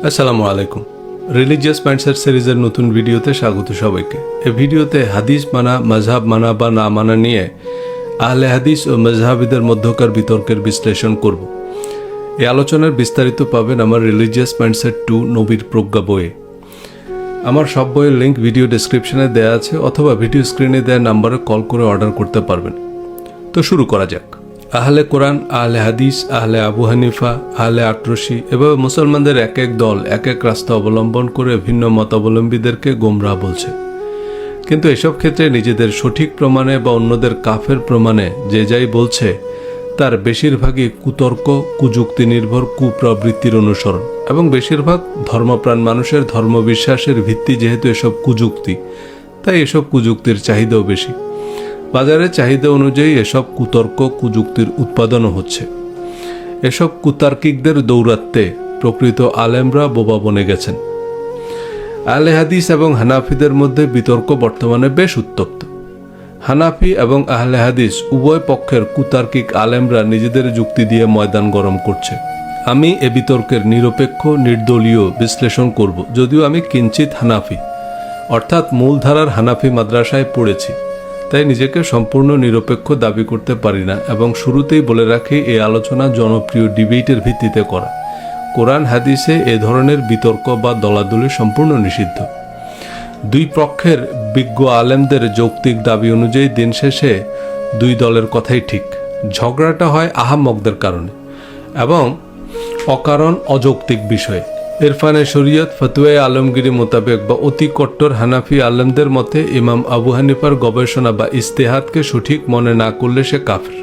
আসসালামু আলাইকুম। Religious mindset সিরিজের নতুন ভিডিওতে স্বাগত সবাইকে। এই ভিডিওতে হাদিস মানা, মাযহাব মানা বা না মানা নিয়ে আহলে হাদিস ও মাযহাবিদের মধ্যকার বিতর্কের বিশ্লেষণ করব। এই আলোচনার বিস্তারিত পাবেন আমার রিলিজিয়াস মাইন্ডসেট 2 নবীর প্রজ্ঞা বইয়ে। আমার সব বইয়ের লিঙ্ক ভিডিও ডেসক্রিপশনে দেওয়া আছে অথবা ভিডিও স্ক্রিনে দেওয়া নাম্বারে কল করে অর্ডার করতে পারবেন। তো শুরু করা যাক। আহলে কোরআন, আহলে হাদিস, আহলে আবু হানিফা, আহলে আটরশি এভাবে মুসলমানদের এক এক দল এক এক রাস্তা অবলম্বন করে ভিন্ন মতাবলম্বীদেরকে গোমরাহ বলছে। কিন্তু এসব ক্ষেত্রে নিজেদের সঠিক প্রমাণে বা অন্যদের কাফের প্রমাণে যে যাই বলছে তার বেশিরভাগই কুতর্ক, কুযুক্তি নির্ভর কুপ্রবৃত্তির অনুসরণ এবং বেশিরভাগ ধর্মপ্রাণ মানুষের ধর্মবিশ্বাসের ভিত্তি যেহেতু এসব কুযুক্তি, তাই এসব কুযুক্তির চাহিদাও বেশি। বাজারের চাহিদা অনুযায়ী এসব কুতর্ক কুযুক্তির উৎপাদনও হচ্ছে। এসব কুতার্কিকদের দৌরাত্মে প্রকৃত আলেমরা বোবা বনে গেছেন। আহলে হাদিস এবং হানাফিদের মধ্যে বিতর্ক বর্তমানে বেশ উত্তপ্ত। হানাফি এবং আহলে হাদিস উভয় পক্ষের কুতার্কিক আলেমরা নিজেদের যুক্তি দিয়ে ময়দান গরম করছে। আমি এ বিতর্কের নিরপেক্ষ নির্দলীয় বিশ্লেষণ করব, যদিও আমি কিঞ্চিত হানাফি অর্থাৎ মূলধারার হানাফি মাদ্রাসায় পড়েছি, তাই নিজেকে সম্পূর্ণ নিরপেক্ষ দাবি করতে পারি না এবং শুরুতেই বলে রাখি এই আলোচনা জনপ্রিয় ডিবেটের ভিত্তিতে করা। কোরআন হাদিসে এ ধরনের বিতর্ক বা দলাদলি সম্পূর্ণ নিষিদ্ধ। দুই পক্ষের বিজ্ঞ আলেমদের যৌক্তিক দাবি অনুযায়ী দিন শেষে দুই দলের কথাই ঠিক। ঝগড়াটা হয় আহাম্মকদের কারণে এবং অকারণ অযৌক্তিক বিষয়ে। ইরফানে শরীয়ত ফতোয়ায়ে আলমগীরি মোতাবেক বা অতি কট্টর হানাফি আলেমদের মতে ইমাম আবু হানিফার গবেষণা বা ইস্তেহাদকে সঠিক মনে না করলে সে কাফের।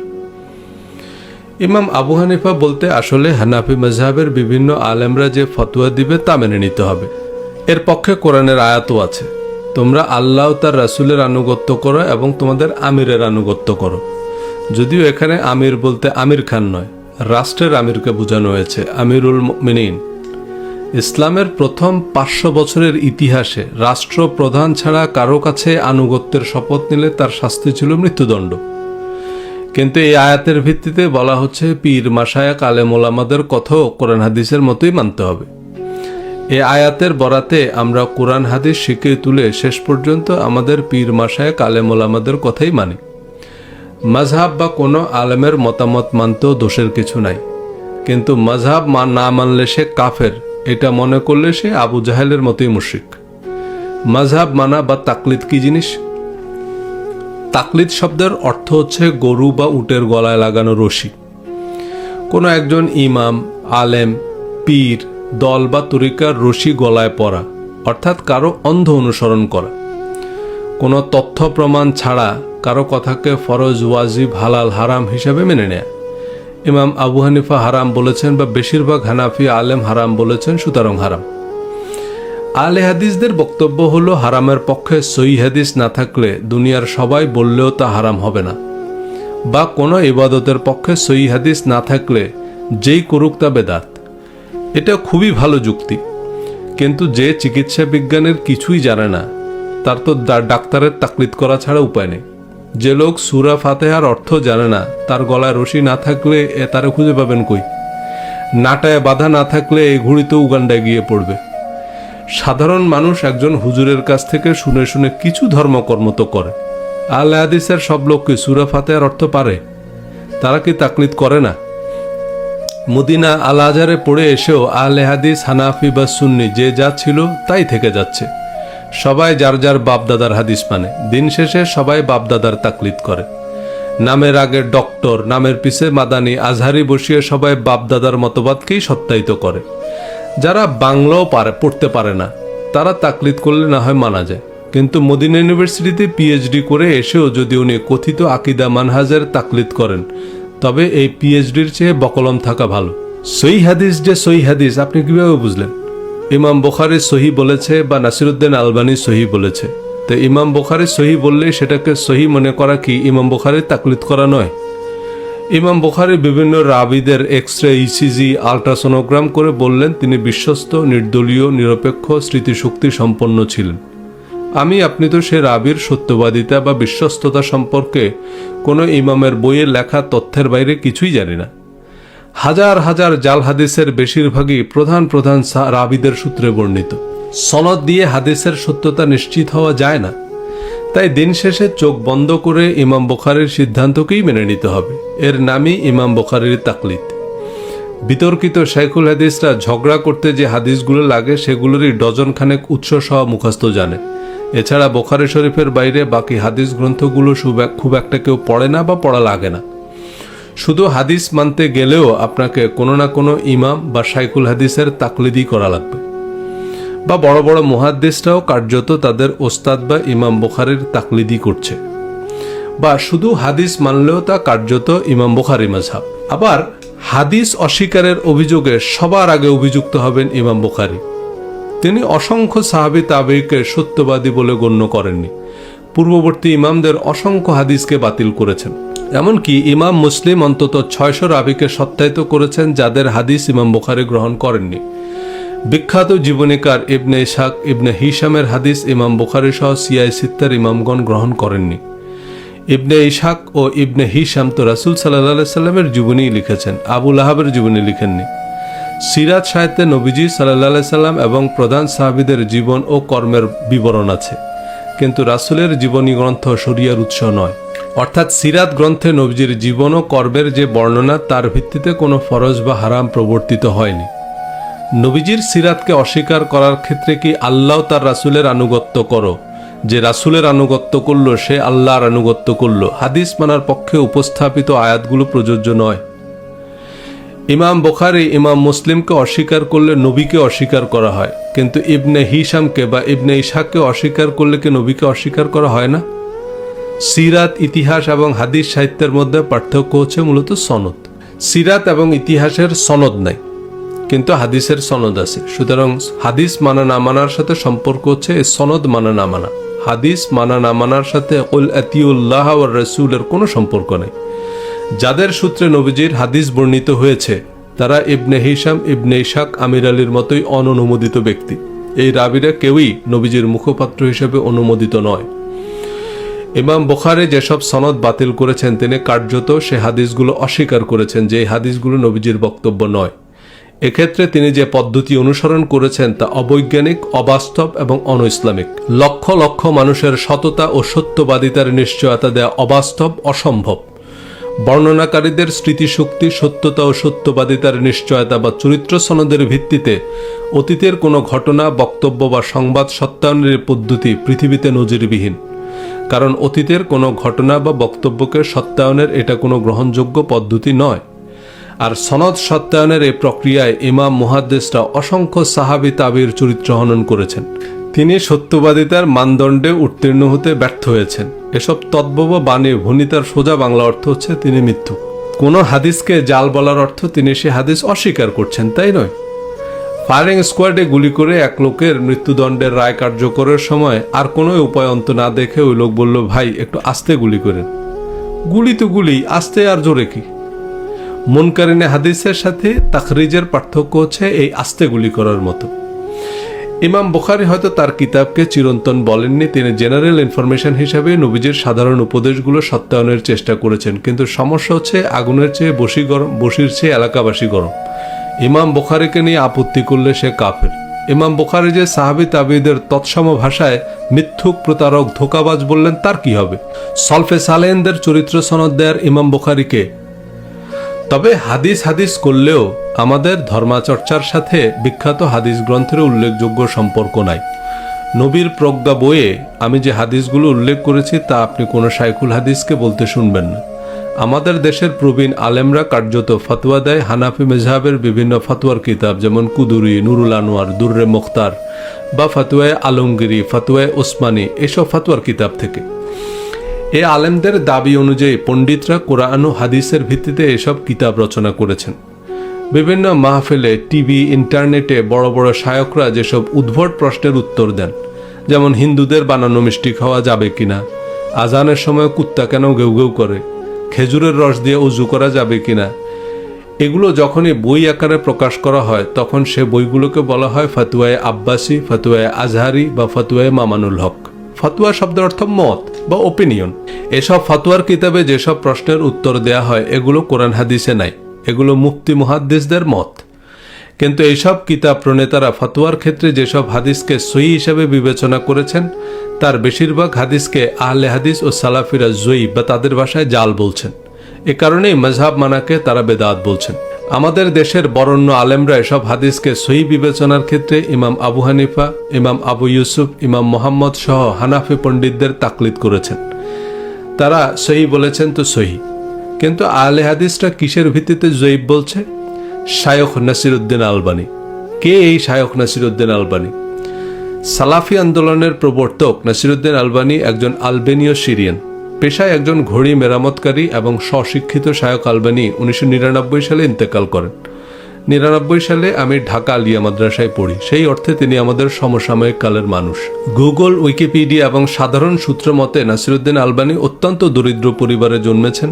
ইমাম আবু হানিফা বলতে আসলে হানাফি মাযহাবের বিভিন্ন আলেমরা যে ফতোয়া দিবে তা মেনে নিতে হবে। এর পক্ষে কোরআনের আয়াতও আছে, তোমরা আল্লাহ ও তার রাসূলের আনুগত্য করো এবং তোমাদের আমিরের আনুগত্য করো। যদিও এখানে আমির বলতে আমির খান নয়, রাষ্ট্রের আমিরকে বোঝানো হয়েছে, আমিরুল মুমিনিন। ইসলামের প্রথম 500 বছরের ইতিহাসে রাষ্ট্রপ্রধান ছাড়া কারো কাছে আনুগত্যের শপথ নিলে তার শাস্তি ছিল মৃত্যুদণ্ড। কিন্তু এই আয়াতের ভিত্তিতে বলা হচ্ছে পীর মাশায়েখ আলেম ওলামাদের কথাও কোরআন হাদিসের মতোই মানতে হবে। এই আয়াতের বরাতে আমরা কোরআন হাদিস শিখে তুলে শেষ পর্যন্ত আমাদের পীর মাশায়েখ আলেম ওলামাদের কথাই মানি। মাযহাব বা কোনো আলেমের মতামত মানতেও দোষের কিছু নাই, কিন্তু মাযহাব না মানলে সে কাফের এটা মনে করলে সে আবু জাহেলের মতোই মুশরিক। মাযহাব মানা বা তাকলিদ কি জিনিস? তাকলিদ শব্দের অর্থ হচ্ছে গরু বা উটের গলায় লাগানো রশি। কোনো একজন ইমাম, আলেম, পীর, দল বা তরিকার রশি গলায় পরা, অর্থাৎ কারো অন্ধ অনুসরণ করা। কোনো তথ্য প্রমাণ ছাড়া কারো কথাকে ফরজ, ওয়াজিব, হালাল, হারাম হিসাবে মেনে নেয়া। ইমাম আবু হানিফা হারাম বলেছেন বা বেশিরভাগ হানাফি আলেম হারাম বলেছেন, সুতরাং হারাম। আহলে হাদিসদের বক্তব্য হলো হারামের পক্ষে সহিহ হাদিস না থাকলে দুনিয়ার সবাই বললেও তা হারাম হবে না, বা কোনো ইবাদতের পক্ষে সহিহ হাদিস না থাকলে যেই করুক তা বেদাত। এটা খুবই ভালো যুক্তি, কিন্তু যে চিকিৎসা বিজ্ঞানের কিছুই জানে না তার তো ডাক্তারের তাকলিদ করা ছাড়া উপায় নেই। যে লোক সূরা ফাতিহার অর্থ জানে না তার গলায় রশি না থাকলে তারে খুঁজে পাবেন কই? নাটায় বাধা না থাকলে এই ঘুড়িতে উগান্ডায় গিয়ে পড়বে। সাধারণ মানুষ একজন হুজুরের কাছ থেকে শুনে শুনে কিছু ধর্মকর্ম তো করে। আহলে হাদিসের সব লোক কি সূরা ফাতিহার অর্থ পারে? তারা কি তাকলিদ করে না? মদিনা আল আজহারে পড়ে এসেও আহলে হাদিস, হানাফি বা সুন্নি যে যা ছিল তাই থেকে যাচ্ছে। সবাই যার যার বাপদাদার হাদিস মানে, দিন শেষে সবাই বাপদাদার তাকলিদ করে। নামের আগে ডক্টর, নামের পিছে মাদানি, আজহারি বসিয়ে সবাই বাপদাদার মতবাদকেই সত্যায়িত করে। যারা বাংলাও পড়তে পারে না তারা তাকলিদ করলে না হয় মানা যায়, কিন্তু মদিনা ইউনিভার্সিটিতে পিএইচডি করে এসেও যদি উনি কথিত আকিদা মানহাজের তাকলিদ করেন তবে এই পিএইচডির চেয়ে বকলম থাকা ভালো। সহিহ হাদিস যে সহিহ হাদিস আপনি কিভাবে বুঝলেন? ইমাম বুখারী সহি বলেছে বা নাসিরউদ্দিন আলবানী সহি বলেছে, তো ইমাম বুখারী সহি বললেই সেটাকে সহি মনে করা কি ইমাম বুখারীর তাকলিদ করা নয়? ইমাম বুখারী বিভিন্ন রাবিদের এক্সরে, ইসিজি, আল্ট্রাসোনোগ্রাম করে বললেন তিনি বিশ্বস্ত, নির্দলীয়, নিরপেক্ষ, স্মৃতিশক্তি সম্পন্ন ছিলেন। আপনি তো সে রাবির সত্যবাদিতা বা বিশ্বস্ততা সম্পর্কে কোনো ইমামের বইয়ে লেখা তথ্যের বাইরে কিছুই জানি না। হাজার হাজার জাল হাদিসের বেশিরভাগই প্রধান প্রধান রাবিদের সূত্রে বর্ণিত। সনদ দিয়ে হাদিসের সত্যতা নিশ্চিত হওয়া যায় না। তাই দিন শেষে চোখ বন্ধ করে ইমাম বুখারীর সিদ্ধান্তকেই মেনে নিতে হবে। এর নামই ইমাম বুখারীর তাকলিদ। বিতর্কিত শাইখুল হাদিসরা ঝগড়া করতে যে হাদিসগুলো লাগে সেগুলোরই ডজন খানেক উৎস সহ মুখস্থ জানে। এছাড়া বুখারী শরীফের বাইরে বাকি হাদিস গ্রন্থগুলো খুব একটা কেউ পড়ে না বা পড়া লাগে না। শুধু হাদিস মানতে গেলেও আপনাকে কোনো না কোনো ইমাম বা শাইখুল হাদিসের তাকলিদি করা লাগবে, বা বড় বড় মুহাদ্দিসরাও কার্যত তাদের ওস্তাদ বা ইমাম বুখারীর তাকলিদি করছে, বা শুধু হাদিস মানলেও তা কার্যত ইমাম বুখারী মাযহাব। আবার হাদিস অস্বীকারের অভিযোগে সবার আগে অভিযুক্ত হবেন ইমাম বুখারী। তিনি অসংখ্য সাহাবী তাবেঈকে সত্যবাদী বলে গণ্য করেননি। পূর্ববর্তী ইমামদের অসংখ্য হাদিসকে বাতিল করেছেন। এমনকি ইমাম মুসলিম অন্তত 600 রাবীকে সত্যায়িত করেছেন যাদের হাদিস ইমাম বুখারী গ্রহণ করেননি। বিখ্যাত জীবনীকার ইবনে ইসহাক ইবনে হিশামের হাদিস ইমাম বুখারী সহ সিয়ায় সিত্তার ইমামগণ গ্রহণ করেননি। ইবনে ইসহাক ও ইবনে হিশাম তো রাসূল সাল্লাল্লাহু আলাইহি সাল্লামের জীবনী লিখেছেন, আবু লাহাবের জীবনী লিখেননি। সিরাত সাহিত্যে নবীজি সাল্লাল্লাহু আলাইহি সাল্লাম এবং প্রধান সাহাবীদের জীবন ও কর্মের বিবরণ আছে, কিন্তু রাসূলের জীবনী গ্রন্থ শরিয়ার উৎস নয়। অর্থাৎ সিরাত গ্রন্থে নবীজির জীবন ও কর্মের যে বর্ণনা তার ভিত্তিতে কোনো ফরজ বা হারাম প্রবর্তিত হয়নি। নবীজির সিরাতকে অস্বীকার করার ক্ষেত্রে কি আল্লাহ তার রাসূলের আনুগত্য করো, যে রাসূলের আনুগত্য করলো সে আল্লাহর আনুগত্য করলো, হাদিস মানার পক্ষে উপস্থাপিত আয়াতগুলো প্রযোজ্য নয়। ইমাম বুখারী ইমাম মুসলিমকে অস্বীকার করলে নবীকে অস্বীকার করা হয়, কিন্তু ইবনে হিশামকে বা ইবনে ইসহাককে অস্বীকার করলে কি নবীকে অস্বীকার করা হয় না? সিরাত, ইতিহাস এবং হাদিস সাহিত্যের মধ্যে পার্থক্য হচ্ছে মূলত সনদ। সিরাত এবং ইতিহাসের সনদ নাই, কিন্তু হাদিসের সনদ আছে। সুতরাং হাদিস মানা না মানার সাথে সম্পর্ক হচ্ছে এই সনদ মানা না মানা। হাদিস মানা না মানার সাথে কুল আতিউল্লাহ ওয়ার রাসূলের কোনো সম্পর্ক নেই। যাদের সূত্রে নবীজির হাদিস বর্ণিত হয়েছে তারা ইবনে হিশাম, ইবনে ইসহাক, আমির আলীর মতোই অননুমোদিত ব্যক্তি। এই রাবিরা কেউই নবীজির মুখপাত্র হিসেবে অনুমোদিত নয়। ইমাম বুখারী যেসব সনদ বাতিল করেছেন তিনি কার্যত সে হাদিসগুলো অস্বীকার করেছেন যে এই হাদিসগুলো নবীজির বক্তব্য নয়। এক্ষেত্রে তিনি যে পদ্ধতি অনুসরণ করেছেন তা অবৈজ্ঞানিক, অবাস্তব এবং অনইসলামিক। লক্ষ লক্ষ মানুষের সততা ও সত্যবাদিতার নিশ্চয়তা দেয়া অবাস্তব, অসম্ভব। বর্ণনাকারীদের স্মৃতিশক্তি, সত্যতা ও সত্যবাদিতার নিশ্চয়তা বা চরিত্র সনদের ভিত্তিতে অতীতের কোনো ঘটনা, বক্তব্য বা সংবাদ সত্যায়নের পদ্ধতি পৃথিবীতে নজিরবিহীন। কারণ অতীতের কোনো ঘটনা বা বক্তব্যকে সত্যায়নের এটা কোনো গ্রহণযোগ্য পদ্ধতি নয়। আর সনদ সত্যায়নের এই প্রক্রিয়ায় ইমাম মুহাদ্দিসরা অসংখ্য সাহাবী তাবির চরিত্র হনন করেছেন। তিনি সত্যবাদিতার মানদণ্ডে উত্তীর্ণ হতে ব্যর্থ হয়েছেন। এসব তদ্ভব বাণী ভণিতার সোজা বাংলা অর্থ হচ্ছে তিনি মিথ্যুক। কোনো হাদিসকে জাল বলার অর্থ তিনি সে হাদিস অস্বীকার করছেন, তাই নয়। ফায়ারিং স্কোয়াডে গুলি করে এক লোকের মৃত্যুদণ্ডের রায় কার্যকরের সময় আর কোনো উপায় অন্ত না দেখে ওই লোক বলল, ভাই একটু আস্তে গুলি করেন। গুলি তো গুলি, আস্তে আর জোরে কি? মুনকারিনে হাদিসের সাথে তাখরিজের পার্থক্য হচ্ছে এই আস্তে গুলি করার মতো। ইমাম বুখারী হয়তো তার কিতাবকে চিরন্তন বলেননি, তিনি জেনারেল ইনফরমেশন হিসাবে নবীজির সাধারণ উপদেশগুলো সত্যায়নের চেষ্টা করেছেন। কিন্তু সমস্যা হচ্ছে আগুনের চেয়ে বসি গরম, বসির চেয়ে এলাকাবাসী গরম। ইমাম বুখারীকে নিয়ে আপত্তি করলে সে কাফের। ইমাম বুখারী যে সাহাবী তাবিদের তৎসম ভাষায় মিথ্যুক, প্রতারক, ধোঁকাবাজ বললেন তার কি হবে? সলফে সালেহিনদের চরিত্র সনদ দেয়ার ইমাম বুখারীকে। তবে হাদিস করলেও আমাদের ধর্মাচর্চার সাথে বিখ্যাত হাদিস গ্রন্থের উল্লেখযোগ্য সম্পর্ক নাই। নবীর প্রজ্ঞা বইয়ে আমি যে হাদিসগুলো উল্লেখ করেছি তা আপনি কোনো শাইখুল হাদিসকে বলতে শুনবেন না। আমাদের দেশের প্রবীণ আলেমরা কার্যত ফতোয়া দেয় হানাফি মেজহাবের বিভিন্ন ফতোয়ার কিতাব, যেমন কুদুরি, নুরুল আনোয়ার, দুররে মুখতার বা ফতোয়ায়ে আলমগিরি, ফতোয়ায়ে ওসমানী, এসব ফতোয়ার কিতাব থেকে। এ আলেমদের দাবি অনুযায়ী পণ্ডিতরা কোরআন ও হাদিসের ভিত্তিতে এসব কিতাব রচনা করেছেন। বিভিন্ন মাহফিলে, টিভি, ইন্টারনেটে বড় বড় শায়করা যেসব উদ্ভট প্রশ্নের উত্তর দেন, যেমন হিন্দুদের বানানো মিষ্টি খাওয়া যাবে কিনা, আজানের সময় কুত্তা কেন ঘেউ ঘেউ করে, খেজুরের রস দিয়ে উজু করা যাবে কিনা, এগুলো যখনই বই আকারে প্রকাশ করা হয় তখন সে বইগুলোকে বলা হয় ফতোয়ায়ে আব্বাসি, ফতোয়ায়ে আজহারি বা ফতোয়ায়ে মামানুল হক। ফতোয়া শব্দের অর্থ মত বা ওপিনিয়ন। এসব ফতোয়ার কিতাবে যেসব প্রশ্নের উত্তর দেয়া হয় এগুলো কোরআন হাদিসে নাই। এগুলো মুফতি মুহাদ্দিসদের মত। কিন্তু এইসব কিতাব প্রণেতারা ফতোয়ার ক্ষেত্রে যেসব হাদিসকে সহি হিসেবে বিবেচনা করেছেন তার বেশিরভাগ হাদিসকে আহলে হাদিস ও সালাফিরা জয়ী বা তাদের ভাষায় জাল বলছেন। এ কারণেই মাযহাব মানাকে তারা বেদাত বলছেন। আমাদের দেশের বরেণ্য আলেমরা এসব হাদিসকে সহি বিবেচনার ক্ষেত্রে ইমাম আবু হানিফা, ইমাম আবু ইউসুফ, ইমাম মোহাম্মদ সহ হানাফি পণ্ডিতদের তাকলিদ করেছেন। তারা সহি বলেছেন তো সহি, কিন্তু আহলে হাদিসরা কিসের ভিত্তিতে জয়ীব বলছে? শায়খ নাসিরউদ্দিন আলবানী। কে এই শায়খ নাসিরউদ্দিন আলবানী? সালাফি আন্দোলনের প্রবর্তক নাসিরউদ্দিন আলবানী একজন আলবেনীয় সিরিয়ান, পেশায় একজন ঘড়ি মেরামতকারী এবং স্বশিক্ষিত। শায়খ আলবানী 1999 সালে ইন্তেকাল করেন। 1999 সালে আমি ঢাকা আলিয়া মাদ্রাসায় পড়ি, সেই অর্থে তিনি আমাদের সমসাময়িক কালের মানুষ। গুগল, উইকিপিডিয়া এবং সাধারণ সূত্র মতে নাসিরউদ্দিন আলবানী অত্যন্ত দরিদ্র পরিবারে জন্মেছেন।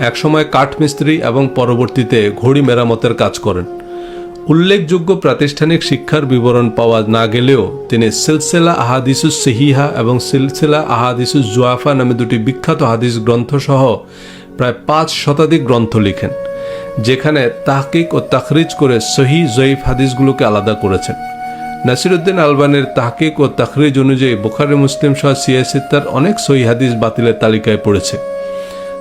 একসময় কাঠমিস্ত্রি এবং পরবর্তীতে ঘড়ি মেরামতের কাজ করেন। উল্লেখযোগ্য প্রাতিষ্ঠানিক শিক্ষার বিবরণ পাওয়া না গেলেও তিনি সিলসিলা আহাদিসুস সহিহা এবং সিলসিলা আহাদিসুস জুয়াফা নামে দুটি বিখ্যাত হাদিস গ্রন্থ সহ প্রায় 5 শতাধিক গ্রন্থ লিখেন, যেখানে তাহকিক ও তাখরিজ করে সহি জয়ীফ হাদিসগুলোকে আলাদা করেছেন। নাসিরউদ্দিন আলবানীর তাহকিক ও তাখরিজ অনুযায়ী বুখারী, মুসলিম সহ সিয়াসিত্তার অনেক সহি হাদিস বাতিলের তালিকায় পড়েছে।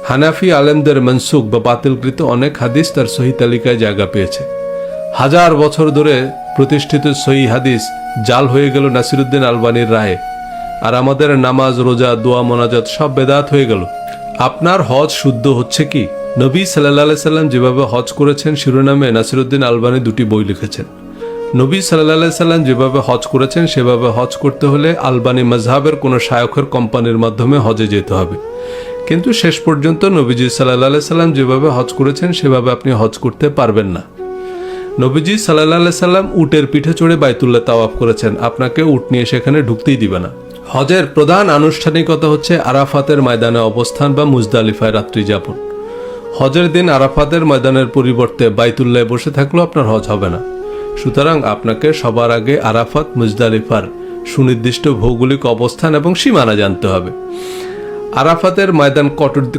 হানাফি আলেমদের মনসুখ বা বাতিলকৃত অনেক হাদিস তার সহি তালিকায় জায়গা পেয়েছে। হাজার বছর ধরে প্রতিষ্ঠিত সহি হাদিস জাল হয়ে গেল নাসিরউদ্দিন আলবানীর রায়ে, আর আমাদের নামাজ, রোজা, দোয়া, মোনাজাত সব বেদাত হয়ে গেল। আপনার হজ শুদ্ধ হচ্ছে কি? নবী সাল্লাল্লাহু আলাইহি সাল্লাম যেভাবে হজ করেছেন শিরোনামে নাসিরউদ্দিন আলবানী 2টি বই লিখেছেন। নবী সাল্লাল্লাহু আলাইহি সাল্লাম যেভাবে হজ করেছেন সেভাবে হজ করতে হলে আলবানী মাযহাবের কোনো শায়খের কোম্পানির মাধ্যমে হজে যেতে হবে। কিন্তু শেষ পর্যন্ত নবীজি সাল্লাল্লাহু আলাইহি সাল্লাম যেভাবে হজ করেছেন সেভাবে আপনি হজ করতে পারবেন না। নবীজি সাল্লাল্লাহু আলাইহি সাল্লাম উটের পিঠে চড়ে বাইতুল্লাহ তাওয়াফ করেছেন, আপনাকে উট নিয়ে সেখানে ঢুকতেই দিবে না। হজের প্রধান আনুষ্ঠানিকতা হচ্ছে আরাফাতের ময়দানে অবস্থান বা মুজদালিফায় রাত্রি যাপন। হজের দিন আরাফাতের ময়দানের পরিবর্তে বাইতুল্লায় বসে থাকলেও আপনার হজ হবে না। সুতরাং আপনাকে সবার আগে আরাফাত, মুজদালিফার সুনির্দিষ্ট ভৌগোলিক অবস্থান এবং সীমানা জানতে হবে। আরাফাতের ময়দান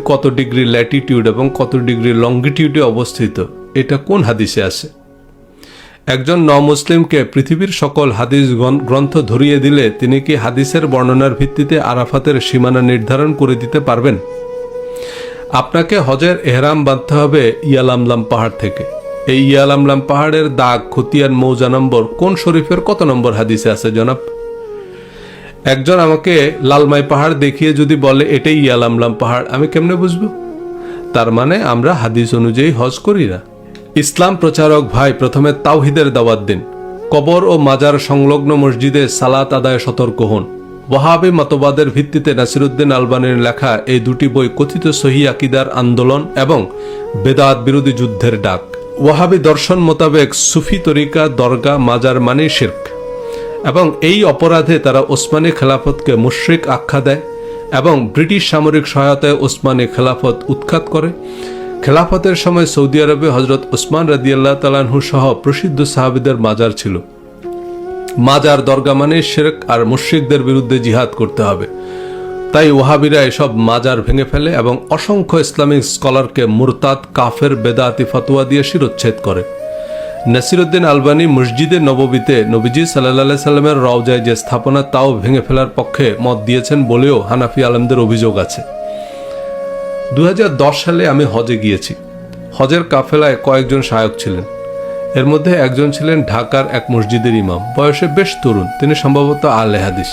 কত ডিগ্রি ল্যাটিটিউড এবং কত ডিগ্রি লঙ্গিটিউডে অবস্থিত, এটা কোন হাদিসে আছে? একজন মুসলিমকে পৃথিবীর সকল হাদিস গ্রন্থ ধরিয়ে দিলে তিনি কি হাদিসের বর্ণনার ভিত্তিতে আরাফাতের সীমানা নির্ধারণ করে দিতে পারবেন? আপনাকে হজের এহরাম বাঁধতে হবে ইয়ালামলাম পাহাড় থেকে। এই ইয়ালামলাম পাহাড়ের দাগ খতিয়ান মৌজা নম্বর কোন শরীফের কত নম্বর হাদিসে আছে জনাব? একজন আমাকে লালমাই পাহাড় দেখিয়ে যদি বলে এটাই ইয়ালামলাম পাহাড়, আমি কেমনে বুঝবো? তার মানে আমরা হাদিস অনুযায়ী হজ করি না। ইসলাম প্রচারক ভাই, প্রথমে তাওহীদের দাওয়াত দিন। কবর ও মাজার সংলগ্ন মসজিদে সালাত আদায় সতর্ক হন। ওয়াহাবি মতবাদের ভিত্তিতে নাসিরউদ্দিন আলবানীর লেখা এই 2টি বই কথিত সহি আকীদার আন্দোলন এবং বেদাত বিরোধী যুদ্ধের ডাক। ওয়াহাবি দর্শন মোতাবেক সুফি তরিকা, দরগা, মাজার মানে শিরক, এবং এই অপরাধে তারা ওসমানী খেলাফতকে মুশরিক আখ্যা দেয় এবং ব্রিটিশ সামরিক সহায়তায় ওসমানী খেলাফত উৎখাত করে। খেলাফতের সময় সৌদি আরবে হযরত ওসমান রাদিয়াল্লাহু তাআলা আনহু সহ প্রসিদ্ধ সাহাবীদের মাজার ছিল। মাজার, দরগা মানে শিরক আর মুশরিকদের বিরুদ্ধে জিহাদ করতে হবে। তাই ওয়াহাবিরা এসব মাজার ভেঙে ফেলে এবং অসংখ্য ইসলামিক স্কলারকে মুরতাদ, কাফের, বেদাতি ফতোয়া দিয়ে শিরোচ্ছেদ করে। নাসিরউদ্দিন আলবানী মসজিদে নববীতে নবীজি সাল্লাল্লাহু আলাইহি সাল্লামের রওজায় যে স্থাপনা তাও ভেঙে ফেলার পক্ষে মত দিয়েছেন বলেও হানাফি আলেমদের অভিযোগ আছে। 2010 সালে আমি হজে গিয়েছি। হজের কাফেলায় কয়েকজন শায়ক ছিলেন। এর মধ্যে একজন ছিলেন ঢাকার এক মসজিদের ইমাম, বয়সে বেশ তরুণ। তিনি সম্ভবত আহলে হাদিস।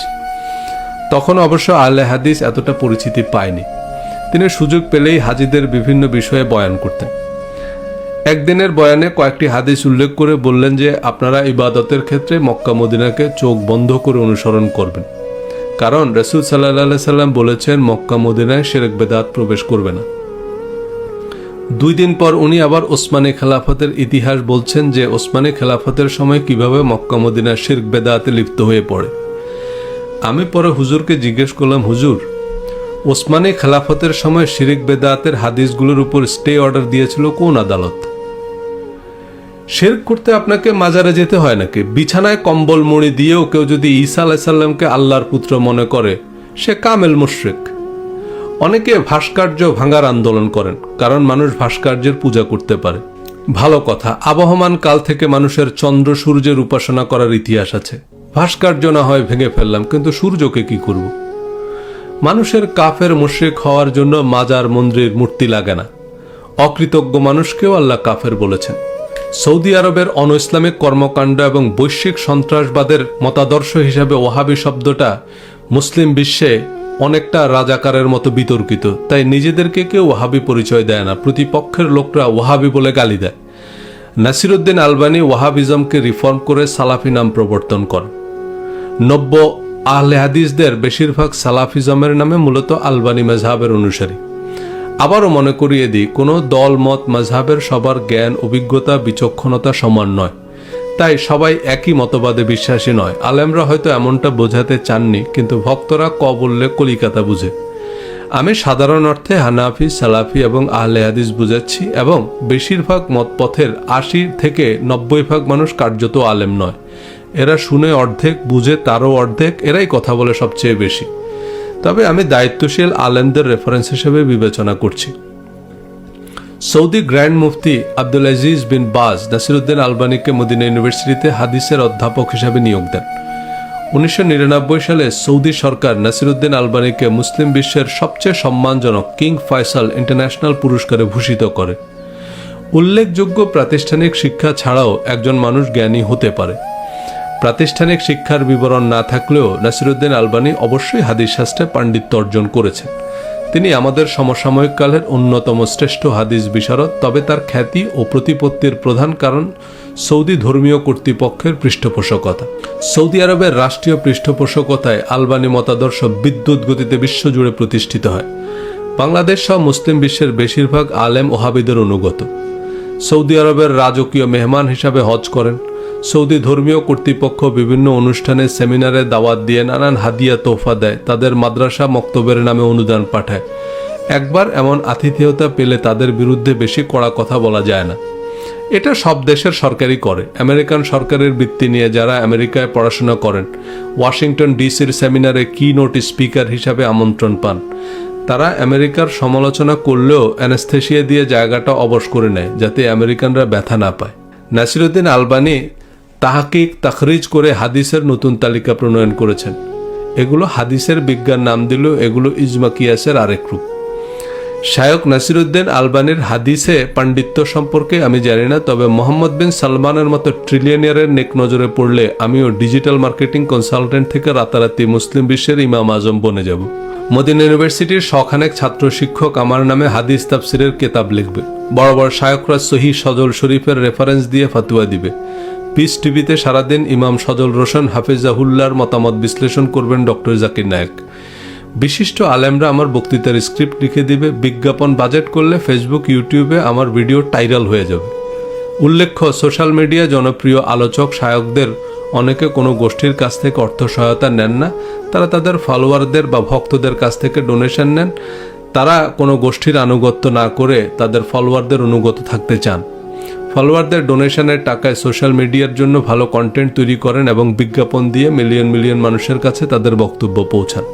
তখন অবশ্য আহলে হাদিস এতটা পরিচিতি পায়নি। তিনি সুযোগ পেলেই হাজিদের বিভিন্ন বিষয়ে বয়ান করতেন। একদিনের বয়ানে কয়েকটি হাদিস উল্লেখ করে বললেন যে আপনারা ইবাদতের ক্ষেত্রে মক্কা মদিনাকে চোখ বন্ধ করে অনুসরণ করবেন, কারণ রাসূল সাল্লাল্লাহু আলাইহি সাল্লাম বলেছেন মক্কা মদিনায় শিরক বেদাত প্রবেশ করবে না। 2 দিন পর উনি আবার ওসমানী খেলাফতের ইতিহাস বলছেন যে ওসমানী খেলাফতের সময় কিভাবে মক্কা মদিনা শিরক বেদাতে লিপ্ত হয়ে পড়ে। আমি পরে হুজুরকে জিজ্ঞেস করলাম, হুজুর, ওসমানী খেলাফতের সময় শিরক বেদাতের হাদিসগুলোর উপর স্টে অর্ডার দিয়েছিল কোন আদালত? শিরক করতে আপনাকে মাজারে যেতে হয় নাকি? বিছানায় কম্বল মুড়ি দিয়েও কেউ যদি ঈসা আলাইহিস সালামকে আল্লাহর পুত্র মনে করে সে কামেল মুশরিক। অনেকে ভাস্কর্য ভাঙার আন্দোলন করেন, কারণ মানুষ ভাস্কর্যের পূজা করতে পারে। ভালো কথা, আবহমান কাল থেকে মানুষের চন্দ্র সূর্যের উপাসনা করার ইতিহাস আছে। ভাস্কর্য না হয় ভেঙে ফেললাম, কিন্তু সূর্যকে কি করব? মানুষের কাফের মুশরিক হওয়ার জন্য মাজার মন্দির মূর্তি লাগে না। অকৃতজ্ঞ মানুষকেও আল্লাহ কাফের বলেছেন। সৌদি আরবের অন ইসলামিক কর্মকাণ্ড এবং বৈশ্বিক সন্ত্রাসবাদের মতাদর্শ হিসাবে ওয়াহাবি শব্দটা মুসলিম বিশ্বে অনেকটা রাজাকারের মতো বিতর্কিত, তাই নিজেদেরকে কেউ ওয়াহাবি পরিচয় দেয় না, প্রতিপক্ষের লোকরা ওয়াহাবি বলে গালি দেয়। নাসিরুদ্দিন আলবানী ওয়াহাবিজমকে রিফর্ম করে সালাফি নাম প্রবর্তন করেন। নব্য আহলে হাদিসদের বেশিরভাগ সালাফিজমের নামে মূলত আলবানী মাযহাবের অনুসারী। আবারও মনে করিয়ে দিই, কোনো দল মত মাযহাবের সবার জ্ঞান অভিজ্ঞতা বিচক্ষণতা সমান নয়, তাই সবাই একই মতবাদে বিশ্বাসী নয়। আলেমরা হয়তো এমনটা বোঝাতে চাননি, কিন্তু ভক্তরা ক বললে কলিকাতা বুঝে। আমি সাধারণ অর্থে হানাফি সালাফি এবং আহলে হাদিস বুঝাচ্ছি, এবং বেশিরভাগ মতপথের ৮০ থেকে ৯০% মানুষ কার্যত আলেম নয়। এরা শুনে অর্ধেক, বুঝে তারও অর্ধেক, এরাই কথা বলে সবচেয়ে বেশি। তবে আমি দায়িত্বশীল আলেমদের রেফারেন্স হিসেবে বিবেচনা করছি। সৌদি গ্র্যান্ড মুফতি আব্দুল আজিজ বিন বাজ নাসিরুদ্দিন আলবানীকে মদিনা ইউনিভার্সিটিতে হাদিসের অধ্যাপক হিসেবে নিয়োগ দেন। ১৯৯৯ সালে সৌদি সরকার নাসিরুদ্দিন আলবানীকে মুসলিম বিশ্বের সবচেয়ে সম্মানজনক কিং ফয়সাল ইন্টারন্যাশনাল পুরস্কারে ভূষিত করে। উল্লেখযোগ্য প্রাতিষ্ঠানিক শিক্ষা ছাড়াও একজন মানুষ জ্ঞানী হতে পারে। প্রাতিষ্ঠানিক শিক্ষার বিবরণ না থাকলেও নাসিরুদ্দিন আলবানী অবশ্যই হাদিস শাস্ত্রে পাণ্ডিত্য অর্জন করেছেন। তিনি আমাদের সমসাময়িক কালের অন্যতম শ্রেষ্ঠ হাদিস বিশারদ, তবে তার খ্যাতি ও প্রতিপত্তির প্রধান কারণ সৌদি ধর্মীয় কর্তৃপক্ষের পৃষ্ঠপোষকতা। সৌদি আরবের রাষ্ট্রীয় পৃষ্ঠপোষকতায় আলবানী মতাদর্শ বিদ্যুৎ গতিতে বিশ্বজুড়ে প্রতিষ্ঠিত হয়। বাংলাদেশ সহ মুসলিম বিশ্বের বেশিরভাগ আলেম ওহাবিদের অনুগত। সৌদি আরবের রাজকীয় মেহমান হিসাবে হজ করেন। সৌদি ধর্মীয় কর্তৃপক্ষ বিভিন্ন অনুষ্ঠানে সেমিনারে দাওয়াত দিয়ে নানান হাদিয়া তোহফা দেয়, তাদের মাদ্রাসা মক্তবের নামে অনুদান পাঠায়। একবার এমন আতিথেয়তা পেলে তাদের বিরুদ্ধে বেশি কড়া কথা বলা যায় না। এটা সব দেশের সরকারই করে। আমেরিকান সরকারের বৃত্তি নিয়ে যারা আমেরিকায় পড়াশোনা করেন, ওয়াশিংটন ডিসির সেমিনারে কি নোট স্পিকার হিসাবে আমন্ত্রণ পান। তারা আমেরিকার সমালোচনা করলেও অ্যানেস্থেশিয়া দিয়ে জায়গাটা অবশ করে নেয়, যাতে আমেরিকানরা ব্যথা না পায়। নাসিরুদ্দিন আলবানী তাহকিক তাখরিজ করে হাদিসের নতুন তালিকা প্রণয়ন করেছেন। এগুলো হাদিসের বিজ্ঞান নাম দিলেও এগুলো ইজমা কিয়াসের আরেক রূপ। শায়খ নাসিরুদ্দিন আলবানীর হাদিসে পাণ্ডিত্য সম্পর্কে আমি জানি না, তবে মোহাম্মদ বিন সালমানের মতো ট্রিলিয়নিয়ারের নেক নজরে পড়লে আমিও ডিজিটাল মার্কেটিং কনসালটেন্ট থেকে রাতারাতি মুসলিম বিশ্বের ইমাম আজম বনে যাব। মদিনা ইউনিভার্সিটির শখানেক ছাত্র শিক্ষক আমার নামে হাদিস তাফসিরের কেতাব লিখবে। বড় বড় শায়খরা সহিহ সজল শরীফের রেফারেন্স দিয়ে ফাতুয়া দিবে। পিস টিভিতে সারাদিন ইমাম সজল রোশন হাফিজাহুল্লাহর মতামত বিশ্লেষণ করবেন ডক্টর জাকির নায়েক। বিশিষ্ট আলেমরা আমার বক্তৃতার স্ক্রিপ্ট লিখে দিবে। বিজ্ঞাপন বাজেট করলে ফেসবুক ইউটিউবে আমার ভিডিও টাইরাল হয়ে যাবে। উল্লেখ্য, সোশ্যাল মিডিয়া জনপ্রিয় আলোচক শায়কদের অনেকে কোনো গোষ্ঠীর কাছ থেকে অর্থ সহায়তা নেন না, তারা তাদের ফলোয়ারদের বা ভক্তদের কাছ থেকে ডোনেশন নেন। তারা কোনো গোষ্ঠীর আনুগত্য না করে তাদের ফলোয়ারদের অনুগত থাকতে চান। ফলোয়ারদের ডোনেশনের টাকায় সোশ্যাল মিডিয়ার জন্য ভালো কন্টেন্ট তৈরি করেন এবং বিজ্ঞাপন দিয়ে মিলিয়ন মিলিয়ন মানুষের কাছে তাদের বক্তব্য পৌঁছান।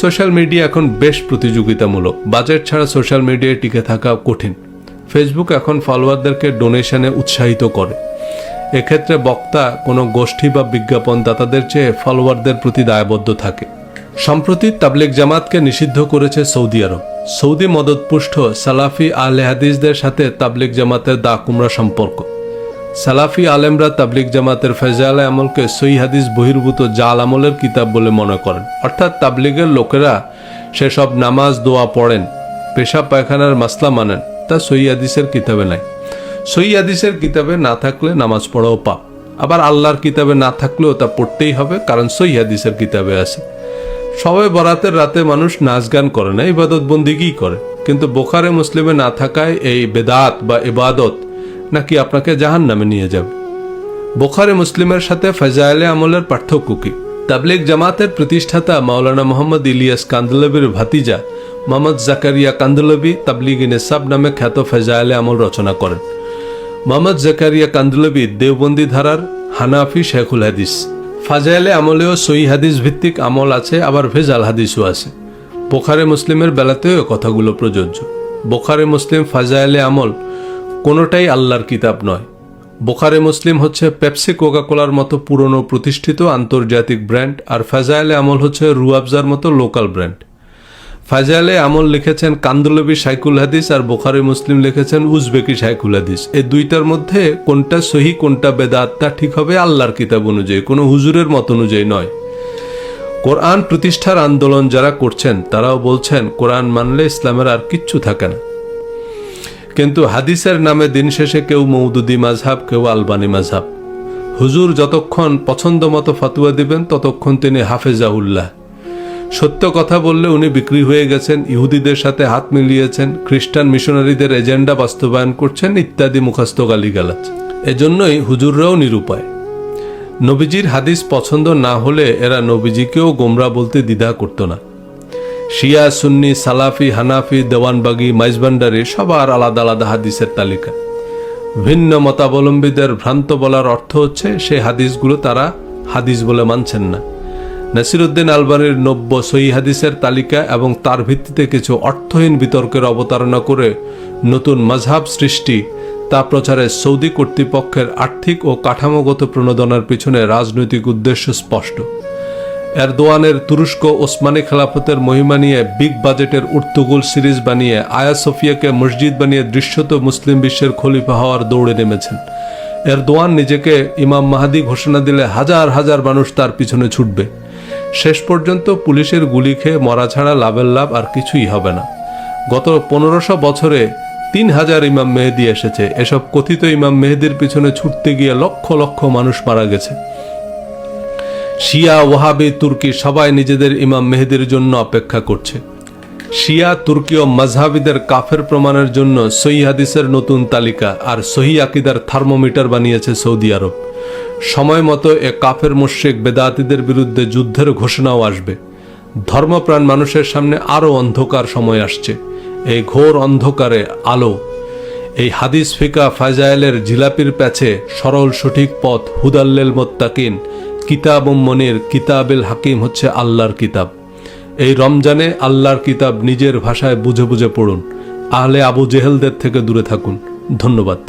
সোশ্যাল মিডিয়া এখন বেশ প্রতিযোগিতামূলক। বাজেট ছাড়া সোশ্যাল মিডিয়ায় টিকে থাকা কঠিন। ফেসবুক এখন ফলোয়ারদেরকে ডোনেশনে উৎসাহিত করে। এক্ষেত্রে বক্তা কোনো গোষ্ঠী বা বিজ্ঞাপন দাতাদের চেয়ে ফলোয়ারদের প্রতি দায়বদ্ধ থাকে। সম্প্রতি তাবলিগ জামাতকে নিষিদ্ধ করেছে সৌদি আরব। সৌদি মদতপুষ্ট সালাফি আহলে হাদিসদের সাথে তাবলিগ জামাতের দা কুমড়া সম্পর্ক। সালাফি আলেমরা তাবলিগ জামাতের ফেজালে আমলকে সহিহ হাদিস বহির্ভূত জাল আমলের কিতাব বলে মনে করেন। অর্থাৎ তাবলিগের লোকেরা সেসব নামাজ দোয়া পড়েন, পেশাব পায়খানার মাসলা মানেন, তা সহিহ হাদিসের কিতাবে নাই। সহিহ হাদিসের কিতাবে না থাকলে নামাজ পড়াও পাপ। আবার আল্লাহর কিতাবে না থাকলেও তা পড়তেই হবে, কারণ সহিহ হাদিসের কিতাবে আছে। সবে বরাতের রাতে মানুষ নাচ গান করে না, ইবাদত বন্দিগিই করে। কিন্তু বুখারী মুসলিমে না থাকায় এই বেদাত বা ইবাদত নাকি আপনাকে জাহান্নামে নিয়ে যাবে। বুখারী মুসলিমের সাথে ফাজাইলে আমলের পার্থক্য কি? তাবলিগ জামাতের প্রতিষ্ঠাতা মাওলানা মোহাম্মদ ইলিয়াস কান্দলবির ভাতিজা মোহাম্মদ জাকারিয়া কান্দলবি তাবলিগি নিসাব নামে খ্যাত ফাজাইলে আমল রচনা করেন। মোহাম্মদ জাকারিয়া কান্দলবি দেওবন্দি ধারার হানাফি শেখুল হাদিস। ফাজাইলে আমলেও সহিহ হাদিস ভিত্তিক আমল আছে, আবার ভেজাল হাদিসও আছে। বুখারী মুসলিমের বেলাতেও কথাগুলো প্রযোজ্য। বুখারী মুসলিম ফাজাইলে আমল কোনোটাই আল্লাহর কিতাব নয়। বুখারী মুসলিম হচ্ছে পেপসি কোকাকোলার মতো পুরনো প্রতিষ্ঠিত আন্তর্জাতিক ব্র্যান্ড, আর ফাজায়েলে আমল হচ্ছে রুয়াবজার মতো লোকাল ব্র্যান্ড। ফাজায়েলে আমল লিখেছেন কান্দুলবি শাইখুল হাদিস, আর বুখারী মুসলিম লিখেছেন উজবেকি শাইখুল হাদিস। এই দুইটার মধ্যে কোনটা সহি কোনটা বেদাত তা ঠিক হবে আল্লাহর কিতাব অনুযায়ী, কোনো হুজুরের মত অনুযায়ী নয়। কোরআন প্রতিষ্ঠার আন্দোলন যারা করছেন তারাও বলছেন কোরআন মানলে ইসলামের আর কিচ্ছু থাকে না। কিন্তু হাদিসের নামে দিন শেষে কেউ মৌদুদি মাযহাব, কেউ আলবানি মাযহাব। হুজুর যতক্ষণ পছন্দ মতো ফতোয়া দিবেন ততক্ষণ তিনি হাফেজাউল্লাহ। সত্য কথা বললে উনি বিক্রি হয়ে গেছেন, ইহুদিদের সাথে হাত মিলিয়েছেন, খ্রিস্টান মিশনারিদের এজেন্ডা বাস্তবায়ন করছেন ইত্যাদি মুখস্থ গালিগালাজ। এজন্যই হুজুররাও নিরুপায়। নবীজির হাদিস পছন্দ না হলে এরা নবীজিকেও গোমরা বলতে দ্বিধা করত না। শিয়া, সুন্নি, সালাফি, হানাফি, দেওয়ানবাগি, মাইজভান্ডারি সবার আলাদা আলাদা হাদিসের তালিকা। ভিন্ন মতাবলম্বীদের ভ্রান্ত বলার অর্থ হচ্ছে সেই হাদিসগুলো তারা হাদিস বলে মানছেন না। নাসিরউদ্দিন আলবানির 90 সহিহ হাদিসের তালিকা এবং তার ভিত্তিতে কিছু অর্থহীন বিতর্কের অবতারণা করে নতুন মাযহাব সৃষ্টি, তা প্রচারে সৌদি কর্তৃপক্ষের আর্থিক ও কাঠামোগত প্রণোদনার পিছনে রাজনৈতিক উদ্দেশ্য স্পষ্ট। এরদোয়ানের তুরস্ক ওসমানী খেলাফতের মহিমা নিয়ে বিগ বাজেটের উর্তুগুল সিরিজ বানিয়ে আয়া সোফিয়াকে মসজিদ বানিয়ে দৃশ্যত মুসলিম বিশ্বের খলিফা হওয়ার দৌড়ে নেমেছেন। এরদোয়ান নিজেকে ইমাম মাহাদি ঘোষণা দিলে হাজার হাজার মানুষ তার পিছনে ছুটবে। শেষ পর্যন্ত পুলিশের গুলি খেয়ে মরা ছাড়া লাভের লাভ আর কিছুই হবে না। গত 1500 বছরে 3000 ইমাম মেহেদি এসেছে। এসব কথিত ইমাম মেহেদির পিছনে ছুটতে গিয়ে লক্ষ লক্ষ মানুষ মারা গেছে। শিয়া, ওয়াহাবি, তুর্কি সবাই নিজেদের ইমাম মেহেদির জন্য অপেক্ষা করছে। শিয়া, তুর্কি ও মাযহাবিদের কাফের প্রমাণের জন্য সহিহ হাদিসের নতুন তালিকা আর সহিহ আকীদার থার্মোমিটার বানিয়েছে সৌদি আরব। সময় মতো এ কাফের মুশরিক বেদাতীদের বিরুদ্ধে যুদ্ধের ঘোষণাও আসবে। ধর্মপ্রাণ মানুষের সামনে আরও অন্ধকার সময় আসছে। এই ঘোর অন্ধকারে আলো। এই হাদিস ফিকা ফাজায়েলের জিলাপির প্যাচে সরল সঠিক পথ হুদাল্লিল মুত্তাকিন, কিতাব মনির, কিতাবিল হাকিম হচ্ছে আল্লাহর কিতাব। এই রমজানে আল্লাহর কিতাব নিজের ভাষায় বুঝে বুঝে পড়ুন। আহলে আবু জেহেলদের থেকে দূরে থাকুন। ধন্যবাদ।